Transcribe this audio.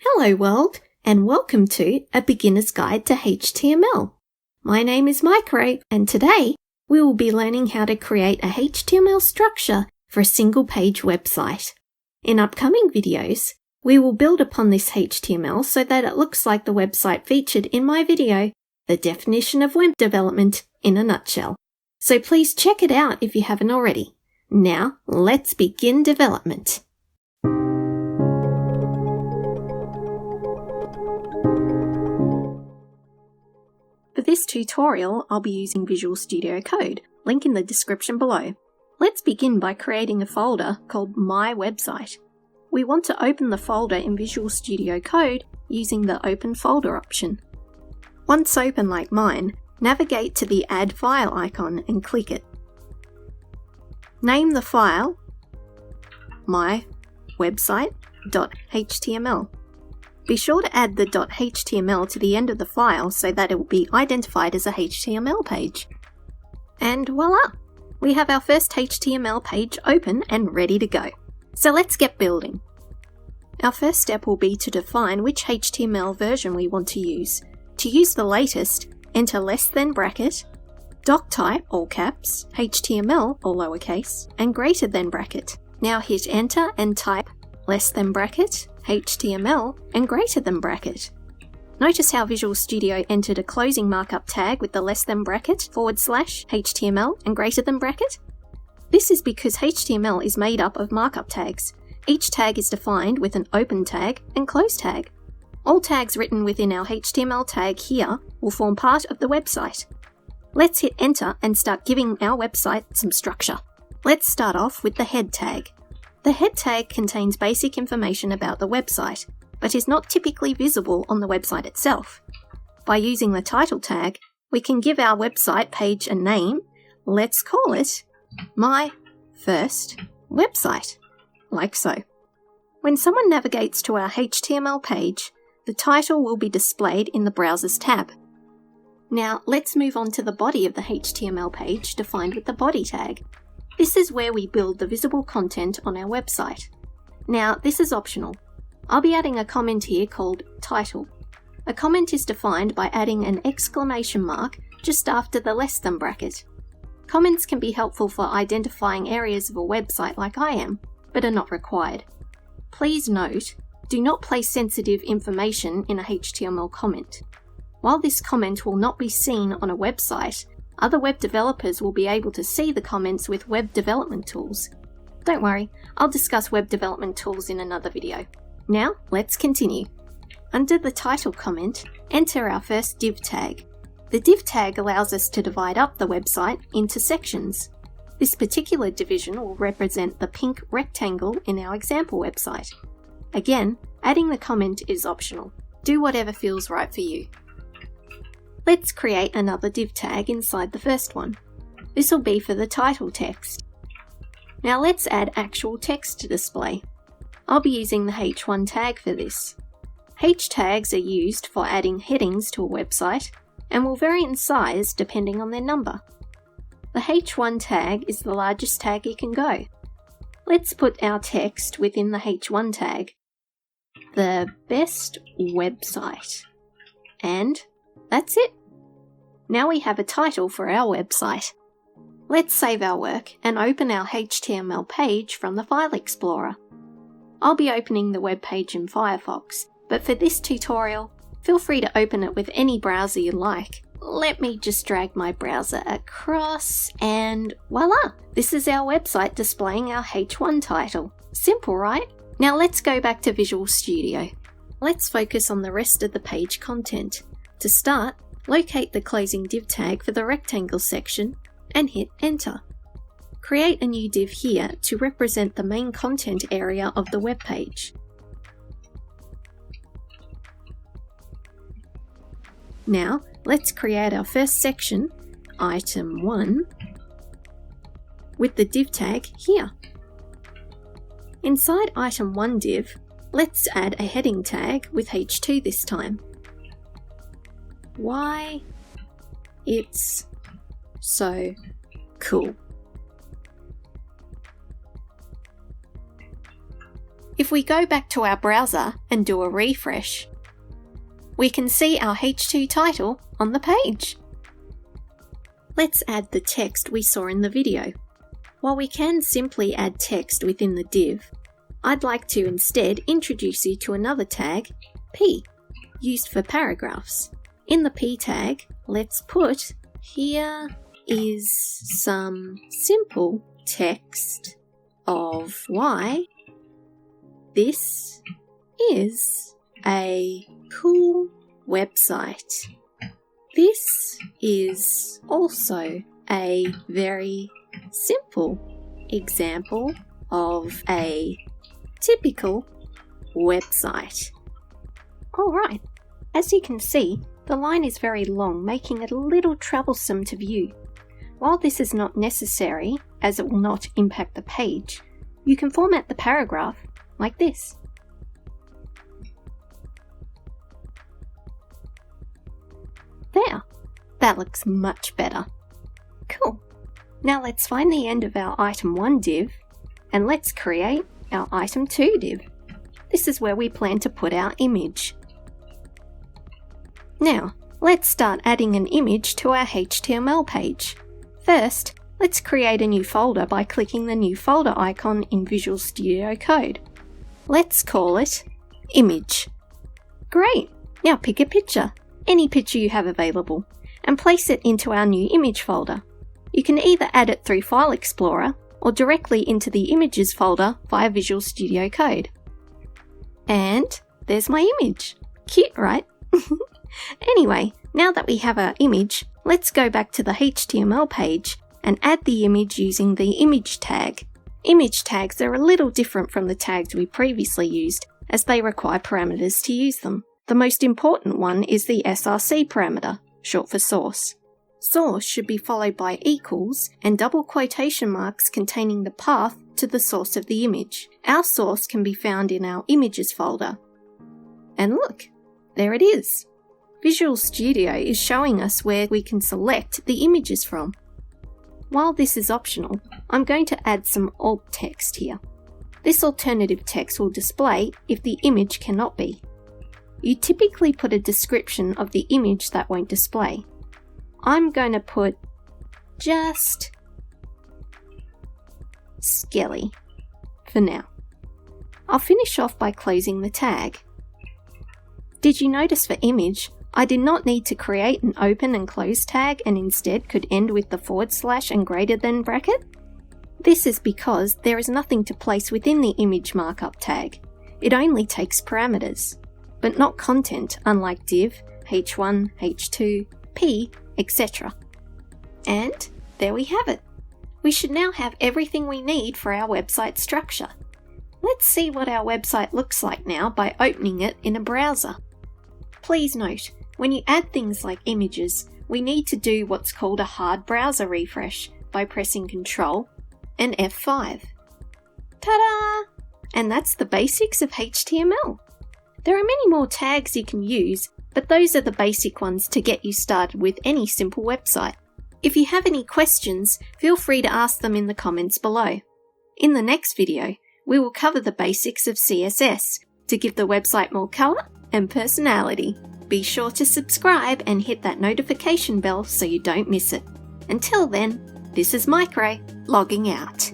Hello world, and welcome to A Beginner's Guide to HTML. My name is Mike Ray, and today we will be learning how to create a HTML structure for a single-page website. In upcoming videos, we will build upon this HTML so that it looks like the website featured in my video, The Definition of Web Development in a Nutshell. So please check it out if you haven't already. Now, let's begin development. For this tutorial, I'll be using Visual Studio Code, link in the description below. Let's begin by creating a folder called My Website. We want to open the folder in Visual Studio Code using the Open Folder option. Once open like mine, navigate to the Add File icon and click it. Name the file mywebsite.html. Be sure to add the .html to the end of the file so that it will be identified as a HTML page. And voila! We have our first HTML page open and ready to go. So let's get building. Our first step will be to define which HTML version we want to use. To use the latest, enter less than bracket, doc type all caps, HTML all lowercase, and greater than bracket. Now hit enter and type less than bracket, HTML, and greater than bracket. Notice how Visual Studio entered a closing markup tag with the less than bracket, / HTML, and greater than bracket? This is because HTML is made up of markup tags. Each tag is defined with an open tag and close tag. All tags written within our HTML tag here will form part of the website. Let's hit enter and start giving our website some structure. Let's start off with the head tag. The head tag contains basic information about the website, but is not typically visible on the website itself. By using the title tag, we can give our website page a name. Let's call it My First Website, like so. When someone navigates to our HTML page, the title will be displayed in the Browsers tab. Now let's move on to the body of the HTML page defined with the body tag. This is where we build the visible content on our website. Now, this is optional. I'll be adding a comment here called title. A comment is defined by adding an exclamation mark just after the less than bracket. Comments can be helpful for identifying areas of a website like I am, but are not required. Please note, do not place sensitive information in a HTML comment. While this comment will not be seen on a website, other web developers will be able to see the comments with web development tools. Don't worry, I'll discuss web development tools in another video. Now, let's continue. Under the title comment, enter our first div tag. The div tag allows us to divide up the website into sections. This particular division will represent the pink rectangle in our example website. Again, adding the comment is optional. Do whatever feels right for you. Let's create another div tag inside the first one. This will be for the title text. Now let's add actual text to display. I'll be using the h1 tag for this. H tags are used for adding headings to a website and will vary in size depending on their number. The h1 tag is the largest tag it can go. Let's put our text within the h1 tag. The best website. And that's it. Now we have a title for our website. Let's save our work and open our HTML page from the File Explorer. I'll be opening the web page in Firefox, but for this tutorial, feel free to open it with any browser you like. Let me just drag my browser across and voila! This is our website displaying our h1 title. Simple, right? Now let's go back to Visual Studio. Let's focus on the rest of the page content. To start, locate the closing div tag for the rectangle section and hit enter. Create a new div here to represent the main content area of the web page. Now, let's create our first section, item 1, with the div tag here. Inside item 1 div, let's add a heading tag with h2 this time. Why it's so cool. If we go back to our browser and do a refresh, we can see our H2 title on the page. Let's add the text we saw in the video. While we can simply add text within the div, I'd like to instead introduce you to another tag, P, used for paragraphs. In the P tag, let's put, here is some simple text of why this is a cool website. This is also a very simple example of a typical website. Alright, as you can see, the line is very long, making it a little troublesome to view. While this is not necessary, as it will not impact the page, you can format the paragraph like this. There, that looks much better. Cool. Now let's find the end of our item 1 div and let's create our item 2 div. This is where we plan to put our image. Now, let's start adding an image to our HTML page. First, let's create a new folder by clicking the new folder icon in Visual Studio Code. Let's call it Image. Great! Now pick a picture, any picture you have available, and place it into our new image folder. You can either add it through File Explorer or directly into the Images folder via Visual Studio Code. And there's my image. Cute, right? Anyway, now that we have our image, let's go back to the HTML page and add the image using the image tag. Image tags are a little different from the tags we previously used, as they require parameters to use them. The most important one is the src parameter, short for source. Source should be followed by equals and double quotation marks containing the path to the source of the image. Our source can be found in our images folder. And look, there it is. Visual Studio is showing us where we can select the images from. While this is optional, I'm going to add some alt text here. This alternative text will display if the image cannot be. You typically put a description of the image that won't display. I'm going to put just Skelly for now. I'll finish off by closing the tag. Did you notice for image, I did not need to create an open and close tag and instead could end with the / and greater than bracket? This is because there is nothing to place within the image markup tag. It only takes parameters, but not content, unlike div, h1, h2, p, etc. And there we have it. We should now have everything we need for our website structure. Let's see what our website looks like now by opening it in a browser. Please note, when you add things like images, we need to do what's called a hard browser refresh by pressing Ctrl and F5. Ta-da! And that's the basics of HTML. There are many more tags you can use, but those are the basic ones to get you started with any simple website. If you have any questions, feel free to ask them in the comments below. In the next video, we will cover the basics of CSS to give the website more colour and personality. Be sure to subscribe and hit that notification bell so you don't miss it. Until then, this is Micro, logging out.